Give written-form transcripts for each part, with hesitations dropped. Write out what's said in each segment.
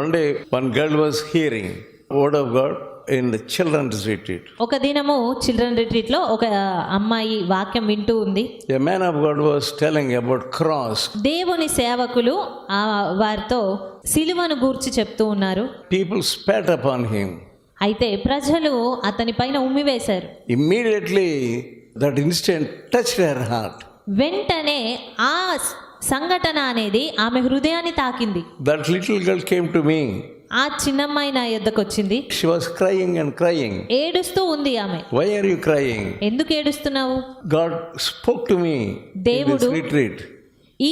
One day, one girl was hearing word of God in the children's retreat. ఒక దినము children retreat లో ఒక అమ్మాయి వాక్యం వింటూ ఉంది. A man of God was telling about cross. దేవుని సేవకులు వారితో సిలువను గూర్చి చెప్తూ ఉన్నారు. People spat upon him. అయితే ప్రజలు అతని పైన ఉమ్మివేశారు. Immediately that instant touched her heart. వెంటనే ఆ సంఘటన అనేది ఆమె హృదయాన్ని తాకింది. That little girl came to me. ఆ చిన్నమ్మాయి నా యొద్దకు వచ్చింది. She was crying and crying. ఏడుస్తూ ఉంది ఆమె. Why are you crying? ఎందుకు ఏడుస్తున్నావు? God spoke to me in this retreat.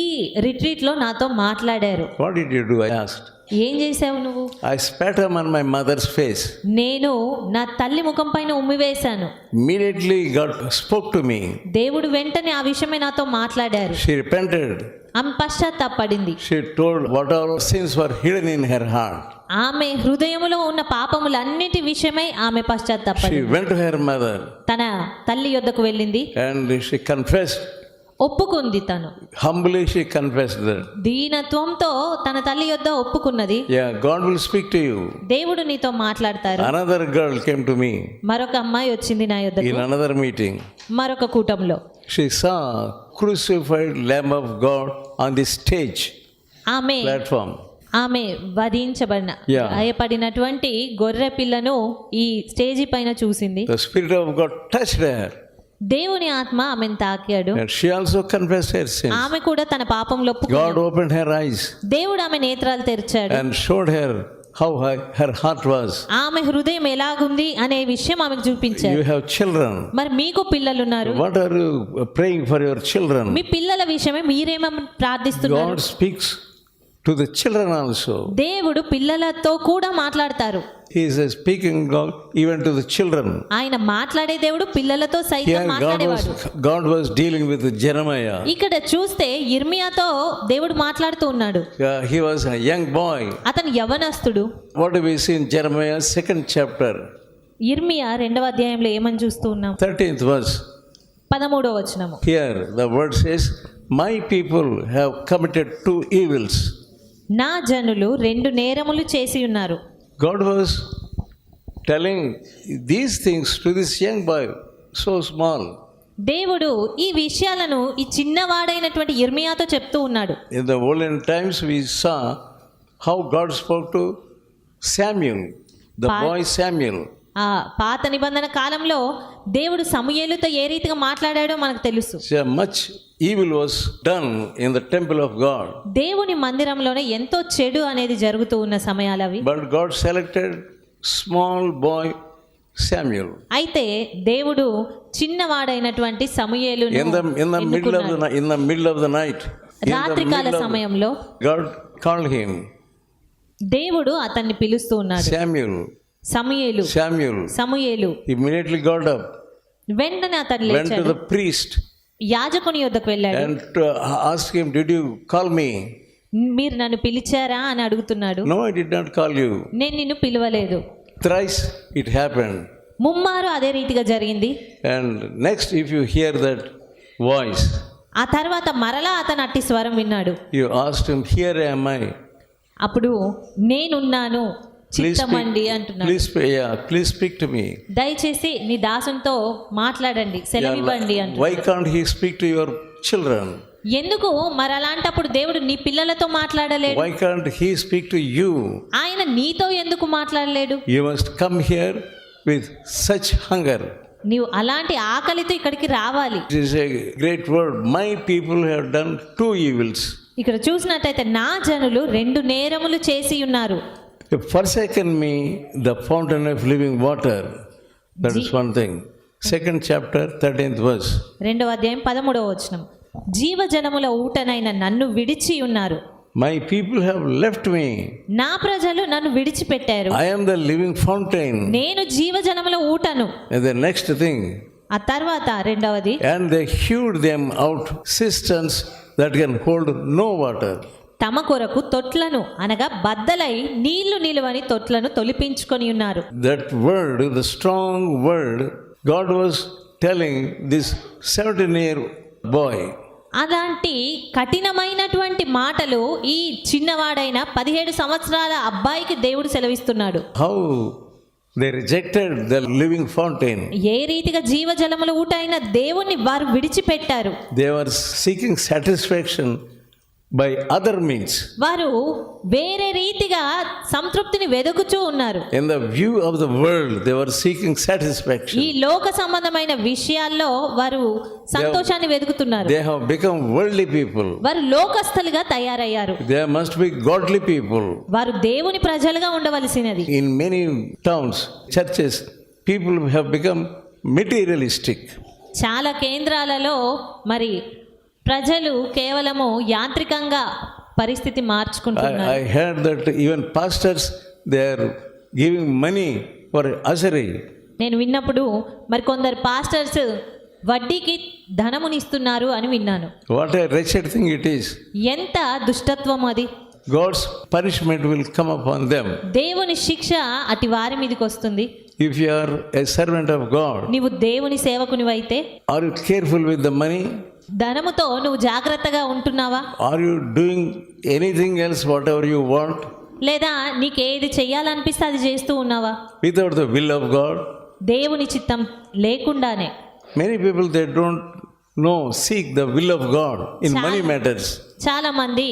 ఈ రిట్రీట్ లో నాతో మాట్లాడారు. What did you do? I asked. ఏం చేసావు నువ్వు? I spat on my mother's face. నేను నా తల్లి ముఖం పైన ఉమ్మివేశాను. Immediately God spoke to me. దేవుడు వెంటనే ఆ విషయమే నాతో మాట్లాడారు. She repented. ఆమె పశ్చాత్తాపడింది. She told what all sins were hidden in her heart. ఆమె హృదయములో ఉన్న పాపములన్నిటి విషయమై ఆమె She పశ్చాత్తాపడింది. went to her mother తన తల్లి యొద్దకు వెళ్ళింది. and she confessed. ఒప్పుకుంది. తను Humbly she confessed that. దీనత్వంతో తన తల్లి యొద్ద ఒప్పుకున్నది. Yeah, God will speak to you. దేవుడు నీతో మాట్లాడతారు. Another girl came to me మరొక అమ్మాయి వచ్చింది నా యొద్దకు. in another meeting. మరొక కూటంలో She saw crucified Lamb of God on the stage ఆమె platform. ఆమె వధించబడిన Yeah. గాయపడినటువంటి గొర్రె పిల్లను ఈ స్టేజి పైన చూసింది. The Spirit of God touched her దేవుని ఆత్మ ఆమెను తాకాడు. and she also confessed her sins. ఆమె కూడా తన పాపంలో God opened her eyes దేవుడు ఆమె నేత్రాలు తెరిచాడు. and showed her how her heart was. ఆమె హృదయం ఎలాగుంది అనే విషయం ఆమెకు చూపించారు. You have children. మరి మీకు పిల్లలున్నారు. What are you praying for your children? మీ పిల్లల విషయమే మీరేమో ప్రార్థిస్తున్నారు. God speaks to the children also. దేవుడు పిల్లలతో కూడా మాట్లాడతారు. He is speaking God even to the children. ఆయన మాట్లాడే దేవుడు పిల్లలతో సైతం Here మాట్లాడేవాడు. God was dealing with Jeremiah. ఇక్కడ చూస్తే ఇర్మియాతో దేవుడు మాట్లాడుతూ ఉన్నాడు. He was a young boy. అతను యవనస్తుడు. What do we see in Jeremiah 2nd chapter? ఇర్మియా 2వ అధ్యాయంలో ఏమని చూస్తూ ఉన్నాం? 13th verse. 13వ వచనము. Here the word says, my people have committed 2 evils. నా జనులు 2 నేరములు చేసి ఉన్నారు. God was telling these things to this young boy, so small. దేవుడు ఈ విషయాలను ఈ చిన్నవాడైనటువంటి ఇర్మియాతో చెప్తూ ఉన్నాడు. In the olden times we saw how God spoke to Samuel, the boy Samuel. ఆ పాత నిబంధన కాలంలో దేవుడు సమూయేలుతో ఏ రీతిగా మాట్లాడాడో మనకు తెలుసు. So much evil was done in the temple of God. దేవుని మందిరంలోనే ఎంతో చెడు అనేది జరుగుతూ ఉన్న సమయాలు అవి. But God selected small boy Samuel. అయితే దేవుడు చిన్నవాడైనటువంటి సమూయేలును In the middle of the night, రాత్రికాల సమయంలో God called him. దేవుడు అతన్ని పిలుస్తూ ఉన్నాడు. సమూయేలు. Immediately got up, వెంటనే అతను went to లేచాడు. the priest యాజకుని యొద్దకు వెళ్ళాడు. and asked him, did you call me? మీరు నన్ను పిలిచారా అని అడుగుతున్నాడు. No, I did not call you. నేను నిన్ను పిలవలేదు. Thrice it happened. ముమ్మారు అదే రీతిగా జరిగింది. And next, if you hear that voice, ఆ తర్వాత మరలా అతను అట్టి స్వరం విన్నాడు. you asked him, here am I. అప్పుడు నేనున్నాను చిత్తమండి అంటున్నాడు. Please speak to me. దయచేసి నీ దాసునితో మాట్లాడండి, సెలవివ్వండి అంటున్నాడు. Why can't he speak to your children? ఎందుకు మరి అలాంటప్పుడు దేవుడు నీ పిల్లలతో మాట్లాడలేడు? Why can't he speak to you? ఆయన నీతో ఎందుకు మాట్లాడలేడు? You must come here with such hunger. నీవు అలాంటి ఆకలితో ఇక్కడికి రావాలి. It is a great word. My people have done 2 evils. ఇక్కడ చూసినట్టయితే నా జనులు 2 నేరములు చేసి ఉన్నారు. Forsaken me, the fountain of living water. That is one thing. 2nd chapter, 13th verse. 2వ అధ్యాయం 13వ వచనం. జీవజలముల ఊటనైన నన్ను విడిచి ఉన్నారు. My people have left me. నా ప్రజలు నన్ను విడిచిపెట్టారు. I am the living fountain. నేను జీవజలముల ఊటను. And the next thing. ఆ తర్వాత రెండవది. And they hewed them out cisterns that can hold no water. తమ కొరకు తొట్లను అనగా బద్దలై నీళ్లు నిలువని తొట్లను తొలిపించుకొని ఉన్నారు. That word, the strong word, God was telling this 17-year boy. అలాంటి కఠినమైనటువంటి మాటలు ఈ చిన్నవాడైన 17 సంవత్సరాల అబ్బాయికి దేవుడు సెలవిస్తున్నాడు. How they rejected the living fountain. ఏ రీతిగా జీవజలముల ఊట అయిన దేవుణ్ణి వారు విడిచిపెట్టారు. They were seeking satisfaction by other means. వారు వేరే రీతిగా సంతృప్తిని వెదుకుచూ ఉన్నారు. In the view of the world, they were seeking satisfaction. ఈ లోక సంబంధమైన విషయాల్లో వారు సంతోషాన్ని వెతుకుతున్నారు. They have become worldly people. వారు లోకస్తులుగా తయారయ్యారు. They must be godly people. వారు దేవుని ప్రజలుగా ఉండవలసినది. In many towns, churches, people have become materialistic. చాలా కేంద్రాలలో మరి ప్రజలు కేవలము యాంత్రికంగా పరిస్థితి మార్చుకుంటున్నారు. I heard that even pastors, they are giving money for usury. నేను విన్నప్పుడు మరి కొందరు పాస్టర్స్ వడ్డీకి ధనమునిస్తున్నారు అని విన్నాను. What a wretched thing it is. ఎంత దుష్టత్వం అది. God's punishment will come upon them. దేవుని శిక్ష అటు వారి మీదకి వస్తుంది. If you are a servant of God, నీవు దేవుని సేవకునివైతే are you careful with the money? ధనముతో నువ్వు జాగ్రత్తగా ఉంటున్నావా? Are you doing anything else, whatever you want, లేదా నీకేది చెయ్యాలనిపిస్తే అది చేస్తూ ఉన్నావా? without the will of God? దేవుని చిత్తం లేకుండానే. Many people, they don't know, seek the will of God in money matters. చాలా మంది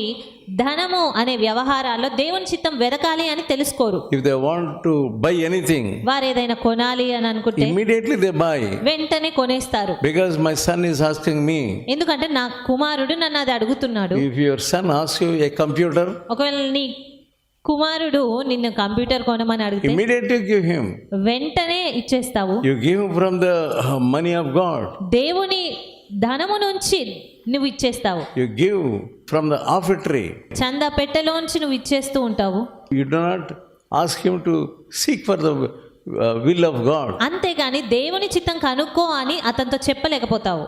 ధనము అనే వ్యవహారాల్లో దేవుని చిత్తం వెదకాలి అని తెలుసుకోరు. If they want to buy anything, వారు ఏదైనా కొనాలి అని అనుకుంటే immediately they buy. వెంటనే కొనేస్తారు. Because my son is asking me. ఎందుకంటే నా కుమారుడు నన్ను అది అడుగుతున్నాడు. If your son asks you a computer, ఒకవేళ నీ కుమారుడు నిన్ను కంప్యూటర్ కొనమని అడిగితే immediately give him. వెంటనే ఇచ్చేస్తావు. You give him from the money of God. దేవుని ధనము నుంచి నువ్వు ఇచ్చేస్తావు. You give from the offertory. చందా పెట్టెలోంచి నువ్వు ఇచ్చేస్తూ ఉంటావు. You do not ask him to seek for the will of God. అంతేగాని దేవుని చిత్తం కనుక్కో అని అతనితో చెప్పలేకపోతావు.